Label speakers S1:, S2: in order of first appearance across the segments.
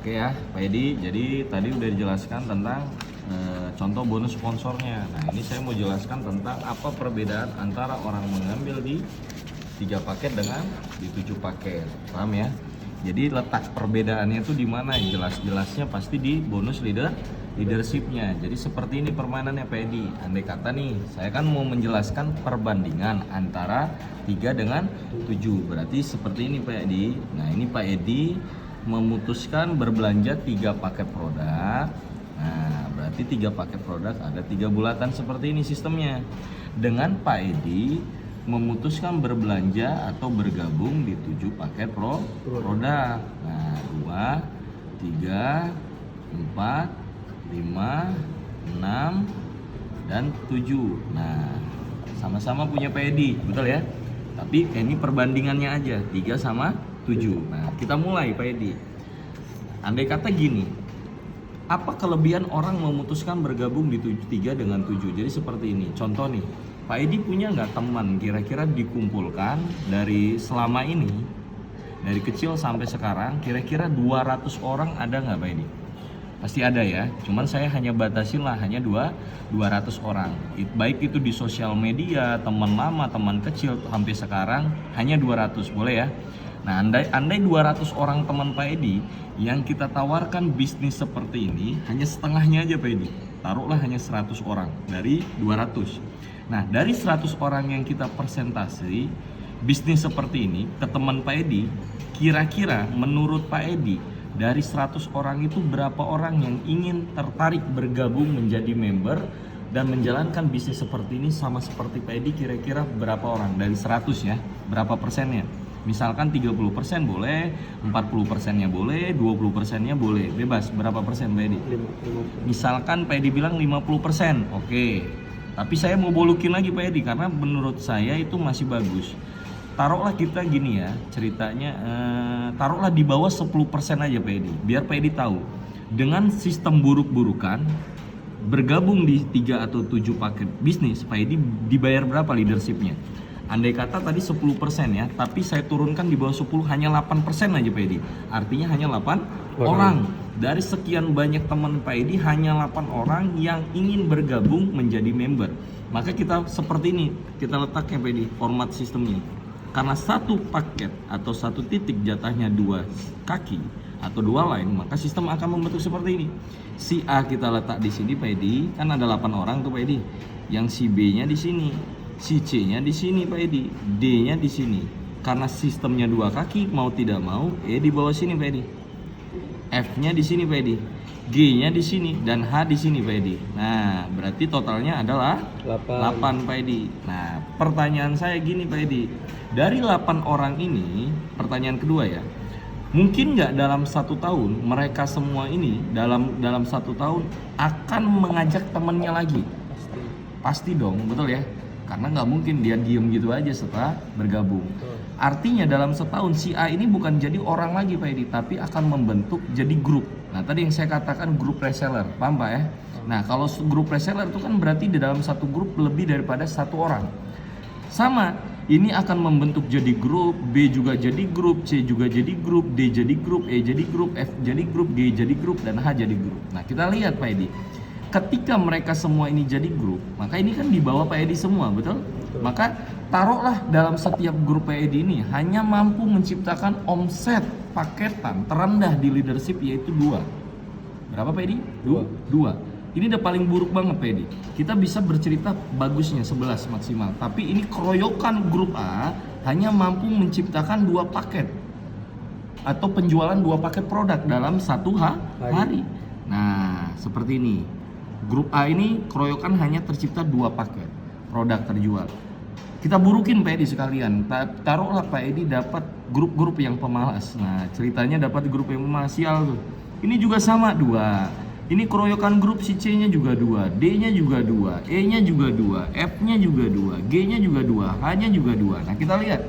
S1: Oke ya, Pak Edi. Jadi tadi udah dijelaskan tentang contoh bonus sponsornya. Nah, ini saya mau jelaskan tentang apa perbedaan antara orang mengambil di 3 paket dengan di 7 paket. Paham ya? Jadi letak perbedaannya itu di mana? Jelas-jelasnya pasti di bonus leadershipnya. Jadi seperti ini permainannya Pak Edi. Andai kata nih, saya kan mau menjelaskan perbandingan antara 3 dengan 7. Berarti seperti ini Pak Edi. Nah, ini Pak Edi memutuskan berbelanja 3 paket produk. Nah, berarti 3 paket produk ada 3 bulatan seperti ini sistemnya. Dengan Pak Edi memutuskan berbelanja atau bergabung di 7 paket produk. Nah, 2, 3, 4, 5, 6, dan 7. Nah, sama-sama punya Pak Edi, betul ya? Tapi ini perbandingannya aja, 3 sama 7. Nah, kita mulai Pak Edi. Andai kata gini, apa kelebihan orang memutuskan bergabung di 3 dengan 7? Jadi seperti ini, contoh nih, Pak Edi punya nggak teman kira-kira dikumpulkan dari selama ini, dari kecil sampai sekarang, kira-kira 200 orang ada nggak Pak Edi? Pasti ada ya, cuman saya hanya batasin lah, hanya 200 orang. Baik itu di sosial media, teman lama, teman kecil, sampai sekarang hanya 200, boleh ya? Nah, andai 200 orang teman Pak Edi yang kita tawarkan bisnis seperti ini, hanya setengahnya aja Pak Edi. Taruhlah hanya 100 orang dari 200. Nah, dari 100 orang yang kita presentasi bisnis seperti ini ke teman Pak Edi, kira-kira menurut Pak Edi dari 100 orang itu berapa orang yang ingin tertarik bergabung menjadi member dan menjalankan bisnis seperti ini sama seperti Pak Edi, kira-kira berapa orang? Dari 100 ya, berapa persennya? Misalkan 30% boleh, 40%-nya boleh, 20%-nya boleh, bebas. Berapa persen Pak Edi?
S2: 50.
S1: Misalkan Pak Edi bilang 50%, oke. Tapi saya mau bolukin lagi Pak Edi, karena menurut saya itu masih bagus. Taruhlah kita gini ya, ceritanya, taruhlah di bawah 10% aja Pak Edi. Biar Pak Edi tahu, dengan sistem buruk-burukan, bergabung di 3 atau 7 paket bisnis, Pak Edi dibayar berapa leadershipnya? Andai kata tadi 10% ya, tapi saya turunkan di bawah 10, hanya 8% aja Pak Edi. Artinya hanya 8 orang. Dari sekian banyak teman Pak Edi, hanya 8 orang yang ingin bergabung menjadi member. Maka kita seperti ini, kita letaknya Pak Edi, format sistemnya. Karena satu paket atau satu titik jatahnya 2 kaki atau 2 line, maka sistem akan membentuk seperti ini. Si A kita letak di sini Pak Edi, kan ada 8 orang tuh Pak Edi. Yang si B-nya di sini. Si C-nya di sini Pak Edi, D-nya di sini. Karena sistemnya 2 kaki, mau tidak mau E di bawah sini Pak Edi. F-nya di sini Pak Edi, G-nya di sini, dan H di sini Pak Edi. Nah, berarti totalnya adalah 8 Pak Edi. Nah, pertanyaan saya gini Pak Edi, dari 8 orang ini, pertanyaan kedua ya, mungkin nggak dalam 1 tahun mereka semua ini dalam 1 tahun akan mengajak temennya lagi? Pasti dong, betul ya? Karena nggak mungkin dia diem gitu aja setelah bergabung. Artinya dalam setahun si A ini bukan jadi orang lagi Pak Edi, tapi akan membentuk jadi grup. Nah, tadi yang saya katakan grup reseller, paham Pak ya? Nah, kalau grup reseller itu kan berarti di dalam satu grup lebih daripada 1 orang. Sama, ini akan membentuk jadi grup, B juga jadi grup, C juga jadi grup, D jadi grup, E jadi grup, F jadi grup, G jadi grup, dan H jadi grup. Nah, kita lihat Pak Edi, ketika mereka semua ini jadi grup, maka ini kan di bawah Pak Edi semua, betul? Maka taruhlah dalam setiap grup Pak Edi ini hanya mampu menciptakan omset paketan terendah di leadership yaitu 2. Berapa Pak Edi? 2. Ini udah paling buruk banget Pak Edi. Kita bisa bercerita bagusnya 11 maksimal, tapi ini keroyokan grup A hanya mampu menciptakan 2 paket atau penjualan 2 paket produk dalam 1 hari. Nah, seperti ini. Grup A ini keroyokan hanya tercipta 2 paket produk terjual. Kita burukin Pak Edi sekalian. Taruhlah Pak Edi dapat grup-grup yang pemalas. Nah, ceritanya dapat grup yang pemalas, sial tuh. Ini juga sama 2. Ini keroyokan grup, si C-nya juga 2, D-nya juga 2, E-nya juga 2, F-nya juga 2, G-nya juga 2, H-nya juga 2. Nah, kita lihat.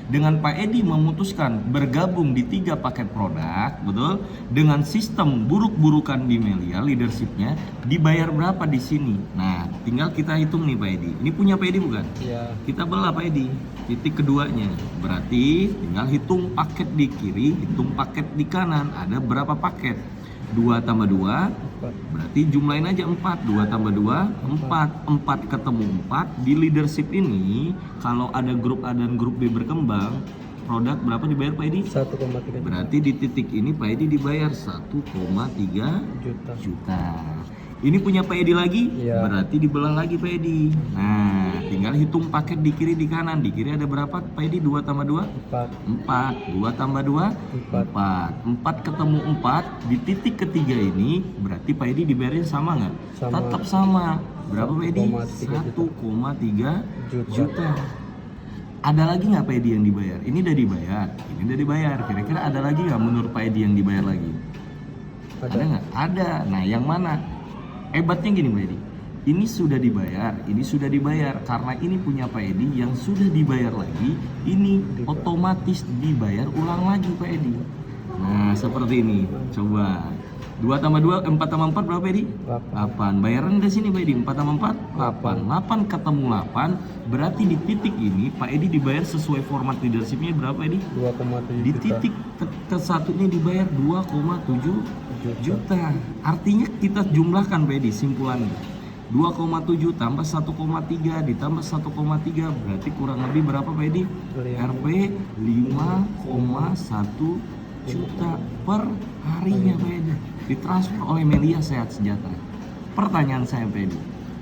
S1: Dengan Pak Edi memutuskan bergabung di 3 paket produk, betul? Dengan sistem buruk-burukan di Melia leadershipnya, dibayar berapa di sini? Nah, tinggal kita hitung nih Pak Edi. Ini punya Pak Edi bukan?
S2: Iya.
S1: Kita belah Pak Edi. Titik keduanya. Berarti tinggal hitung paket di kiri, hitung paket di kanan. Ada berapa paket? 2 tambah 2 berarti jumlahin aja 4. 2 tambah 2 4 ketemu 4. Di leadership ini kalau ada grup A dan grup B berkembang, produk berapa dibayar Pak Edi?
S2: 1,3
S1: Berarti di titik ini Pak Edi dibayar 1,3 juta. Ini punya Pak Edi lagi,
S2: Iya.
S1: berarti dibelah lagi Pak Edi. Nah, tinggal hitung paket di kiri di kanan. Di kiri ada berapa Pak Edi? 2 tambah 2? 4. 2 tambah 2? 4. 4 ketemu 4. Di titik ketiga ini berarti Pak Edi dibayarin sama nggak?
S2: Sama.
S1: Tetap sama. Berapa Pak Edi?
S2: 1,3
S1: 1,3 juta. Ada lagi nggak Pak Edi yang dibayar? Ini udah dibayar, ini udah dibayar. Kira-kira ada lagi nggak menurut Pak Edi yang dibayar lagi? Ada nggak? Ada. Nah, yang mana? Hebatnya gini Pak Edi, ini sudah dibayar, ini sudah dibayar. Karena ini punya Pak Edi yang sudah dibayar lagi, ini otomatis dibayar ulang lagi Pak Edi. Nah, seperti ini. Coba 2 tambah 2, 4 tambah 4 berapa Edi? 8. Bayaran dari sini Pak Edi, 4 tambah 4? 8. 8 ketemu 8, berarti di titik ini Pak Edi dibayar sesuai format leadershipnya berapa Edi?
S2: 2,7
S1: Di
S2: juta.
S1: titik ke satunya dibayar 2,7 juta. Artinya kita jumlahkan Pak Edi, simpulannya 2,7 tambah 1,3 ditambah 1,3 berarti kurang lebih berapa Pak Edi? Rp 5,1 juta per harinya Pak Edi, ditransfer oleh Melia Sehat Sejahtera. Pertanyaan saya Pak Edi,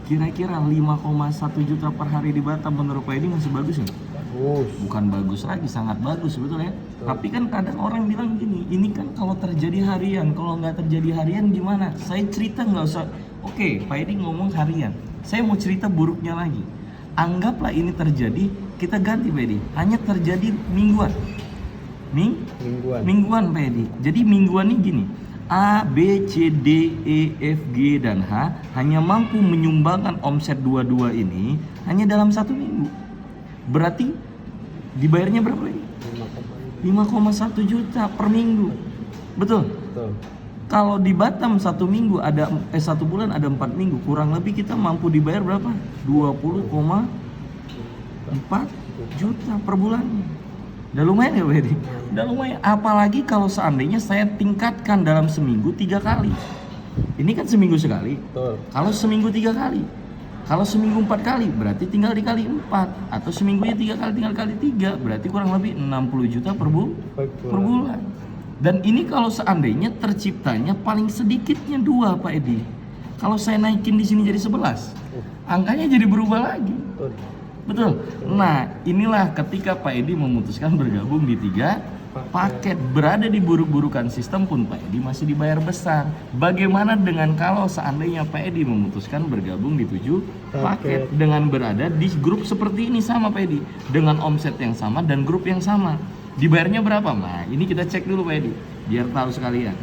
S1: kira-kira 5,1 juta per hari di Batam menurut Pak Edi masih bagus nggak?
S2: Bagus.
S1: Bukan bagus lagi, sangat bagus betul ya. Tapi kan kadang orang bilang gini, ini kan kalau terjadi harian, kalau nggak terjadi harian gimana? Saya cerita nggak usah. Oke, Pak Edi ngomong harian. Saya mau cerita buruknya lagi. Anggaplah ini terjadi, kita ganti Pak Edi. Hanya terjadi mingguan. Mingguan Pak Edi. Jadi mingguan ini gini. A, B, C, D, E, F, G, dan H hanya mampu menyumbangkan omset dua-dua ini hanya dalam 1 minggu. Berarti dibayarnya berapa ini? 5,1 juta per minggu. Betul? Kalau di Batam 1 minggu ada 1 bulan ada 4 minggu, kurang lebih kita mampu dibayar berapa? 20,4 juta per bulan. Udah lumayan ya Pak Edi? Udah lumayan. Apalagi kalau seandainya saya tingkatkan dalam seminggu 3 kali. Ini kan seminggu sekali. Kalau seminggu 3 kali, kalau seminggu 4 kali berarti tinggal dikali 4. Atau seminggunya 3 kali tinggal kali 3, berarti kurang lebih 60 juta per bulan. Dan ini kalau seandainya terciptanya paling sedikitnya 2 Pak Edi. Kalau saya naikin di sini jadi 11, angkanya jadi berubah lagi. Betul. Nah, inilah ketika Pak Edi memutuskan bergabung di 3 paket. Berada di buruk-burukan sistem pun Pak Edi masih dibayar besar. Bagaimana dengan kalau seandainya Pak Edi memutuskan bergabung di 7 paket dengan berada di grup seperti ini sama Pak Edi, dengan omset yang sama dan grup yang sama, dibayarnya berapa? Nah, ini kita cek dulu Pak Edi biar tahu sekalian.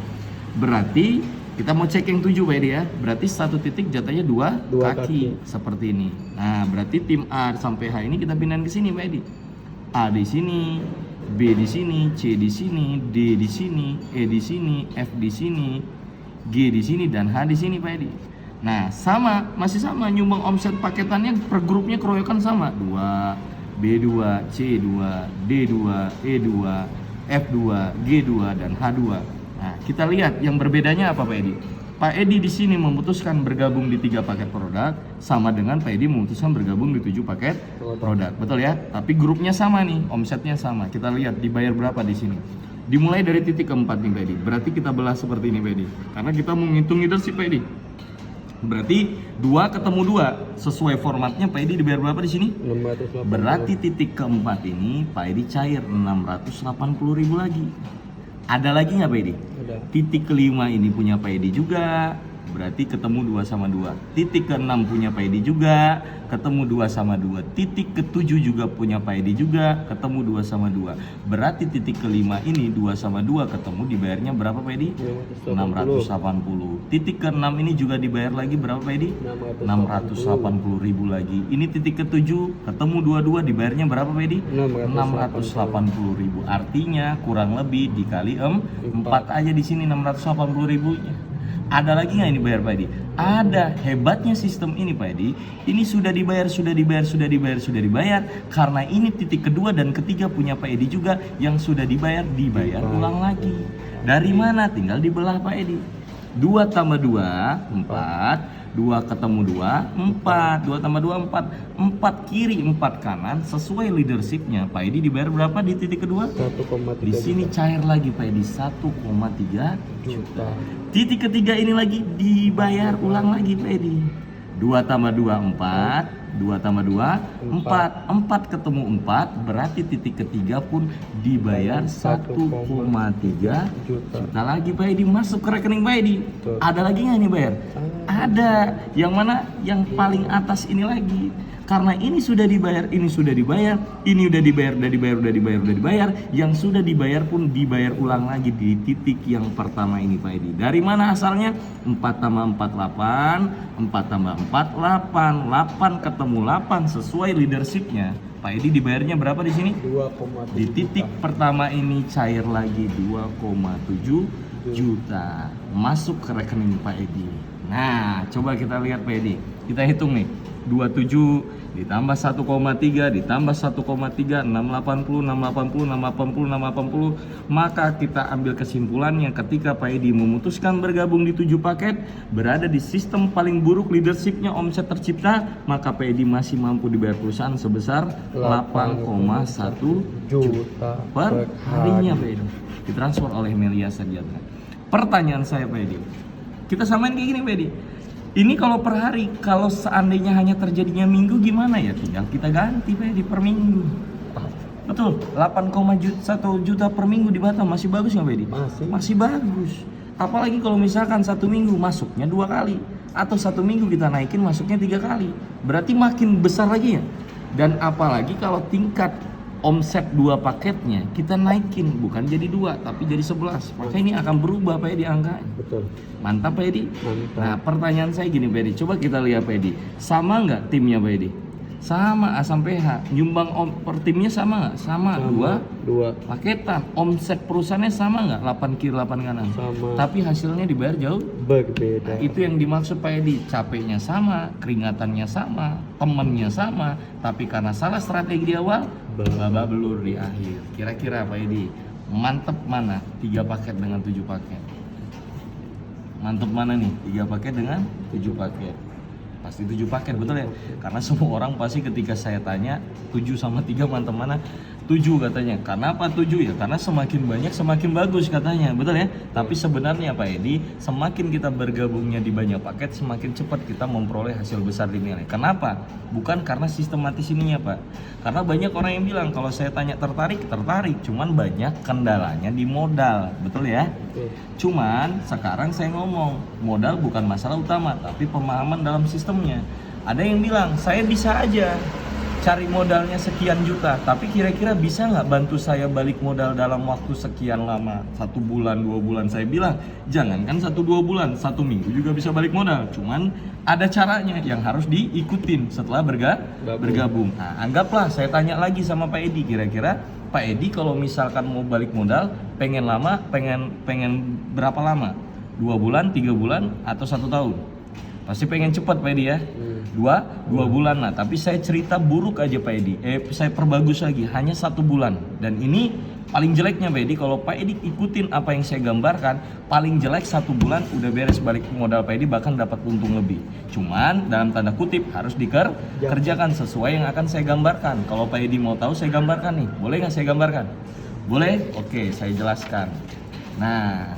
S1: Berarti kita mau cek yang 7 Pak Edi ya. Berarti satu titik jatahnya 2 kaki seperti ini. Nah, berarti tim A sampai H ini kita pindahin ke sini Pak Edi. A di sini, B di sini, C di sini, D di sini, E di sini, F di sini, G di sini, dan H di sini Pak Edi. Nah, masih sama nyumbang omset paketannya per grupnya keroyokan sama. 2, B2, C2, D2, E2, F2, G2, dan H2. Nah, kita lihat yang berbedanya apa Pak Edi. Pak Edi di sini memutuskan bergabung di 3 paket produk, sama dengan Pak Edi memutuskan bergabung di 7 paket produk. Betul ya? Tapi grupnya sama nih, omsetnya sama. Kita lihat dibayar berapa di sini. Dimulai dari titik keempat nih Pak Edi. Berarti kita belah seperti ini Pak Edi. Karena kita mau ngitung leadership Pak Edi. Berarti 2 ketemu 2 sesuai formatnya Pak Edi dibayar berapa di sini?
S2: 680.
S1: Berarti titik keempat ini Pak Edi cair 680.000 lagi. Ada lagi nggak Pak Edi?
S2: Ada.
S1: Titik kelima ini punya Pak Edi juga, berarti ketemu 2 sama 2. Titik ke-6 punya Pak Edi juga, ketemu 2 sama 2. Titik ke-7 juga punya Pak Edi juga, ketemu 2 sama 2. Berarti titik ke-5 ini 2 sama 2 ketemu dibayarnya berapa Pak Edi? 680. Titik ke-6 ini juga dibayar lagi berapa Pak Edi? 680.000 lagi. Ini titik ke-7 ketemu 2 dibayarnya berapa Pak Edi? 680.000. Artinya kurang lebih dikali 4 aja di sini 680.000-nya. Ada lagi nggak ini bayar Pak Edi? Ada. Hebatnya sistem ini Pak Edi, ini sudah dibayar. Karena ini titik kedua dan ketiga punya Pak Edi juga, yang sudah dibayar ulang lagi. Dari mana? Tinggal dibelah Pak Edi. 2 tambah 2, 4. 2 ketemu 2, 4. 2 tambah 2, 4. 4 kiri, 4 kanan. Sesuai leadershipnya, Pak Edi dibayar berapa di titik kedua?
S2: 1,3
S1: Di sini cair lagi Pak Edi, 1,3 juta. Titik ketiga ini lagi dibayar ulang lagi Pak Edi. 2 tambah 2, 4. 2 tambah 2, 4. 4 ketemu 4, berarti titik ketiga pun dibayar 1,3 juta lagi Pak Edi, masuk ke rekening Pak Edi. Ada lagi nggak nih bayar? Ada. Yang mana? Yang paling atas ini lagi. Karena ini sudah dibayar, ini sudah dibayar, ini udah dibayar, yang sudah dibayar pun dibayar ulang lagi di titik yang pertama ini Pak Edi. Dari mana asalnya? 4 tambah 4, 8, 4 tambah 4, 8, 8 ketemu 8 sesuai leadershipnya. Pak Edi dibayarnya berapa di sini?
S2: 2,7
S1: di titik pertama ini cair lagi 2,7 juta masuk ke rekening Pak Edi. Nah, coba kita lihat Pak Edi. Kita hitung nih. 27 ditambah 1,3 ditambah 1,3 680 maka kita ambil kesimpulannya ketika Pak Edi memutuskan bergabung di 7 paket berada di sistem paling buruk leadershipnya omset tercipta, maka Pak Edi masih mampu dibayar perusahaan sebesar 8,1 juta per harinya Pak Edi, ditransfer oleh Melia Sadiatra. Pertanyaan saya Pak Edi, kita samain kayak gini Pak Edi. Ini kalau per hari, kalau seandainya hanya terjadinya minggu gimana ya? Tinggal kita ganti Pak Edi per minggu. Betul, 8,1 juta per minggu di Batam masih bagus nggak Pak Edi? Masih bagus. Apalagi kalau misalkan 1 minggu masuknya 2 kali, atau 1 minggu kita naikin masuknya 3 kali, berarti makin besar lagi ya. Dan apalagi kalau tingkat omset 2 paketnya kita naikin bukan jadi 2 tapi jadi 11, maka ini akan berubah Pak Edi angkanya.
S2: Betul.
S1: Mantap Pak Edi.
S2: Mantap.
S1: Nah pertanyaan saya gini Pak Edi, coba kita lihat Pak Edi, sama nggak timnya Pak Edi? Sama. A sampai H nyumbang per timnya sama nggak? Sama. 2 paketan. Omset perusahaannya sama nggak? 8 kiri 8 kanan.
S2: Sama.
S1: Tapi hasilnya dibayar jauh
S2: Berbeda.
S1: Nah, itu yang dimaksud Pak Edi. Capeknya sama, keringatannya sama, temennya sama, tapi karena salah strategi di awal, babak belur di akhir. Kira-kira Pak Edi, mantep mana 3 paket dengan 7 paket? Mantep mana nih 3 paket dengan 7 paket? Pasti 7 paket, betul ya? Karena semua orang pasti ketika saya tanya 7 sama 3 mantep mana? 7 katanya. Karena apa 7 ya? Karena semakin banyak semakin bagus katanya, betul ya? Tapi sebenarnya Pak Edi, semakin kita bergabungnya di banyak paket, semakin cepat kita memperoleh hasil besar di nilai. Kenapa? Bukan karena sistematis ininya Pak. Karena banyak orang yang bilang kalau saya tanya tertarik, cuman banyak kendalanya di modal, betul ya? Cuman sekarang saya ngomong, modal bukan masalah utama, tapi pemahaman dalam sistemnya. Ada yang bilang, saya bisa aja cari modalnya sekian juta, tapi kira-kira bisa nggak bantu saya balik modal dalam waktu sekian lama, 1 bulan, 2 bulan? Saya bilang, jangankan 1-2 bulan, 1 minggu juga bisa balik modal. Cuman ada caranya yang harus diikutin setelah bergabung. Nah, anggaplah saya tanya lagi sama Pak Edi, kira-kira Pak Edi kalau misalkan mau balik modal, pengen lama, pengen berapa lama? 2 bulan, 3 bulan, atau 1 tahun? Pasti pengen cepat Pak Edi ya. 2 bulan. Nah, tapi saya cerita buruk aja Pak Edi. Saya perbagus lagi, hanya 1 bulan. Dan ini paling jeleknya Pak Edi, kalau Pak Edi ikutin apa yang saya gambarkan, paling jelek 1 bulan udah beres balik modal Pak Edi, bahkan dapat untung lebih. Cuman dalam tanda kutip harus dikerjakan sesuai yang akan saya gambarkan. Kalau Pak Edi mau tahu saya gambarkan nih. Boleh nggak saya gambarkan? Boleh? Oke, saya jelaskan. Nah,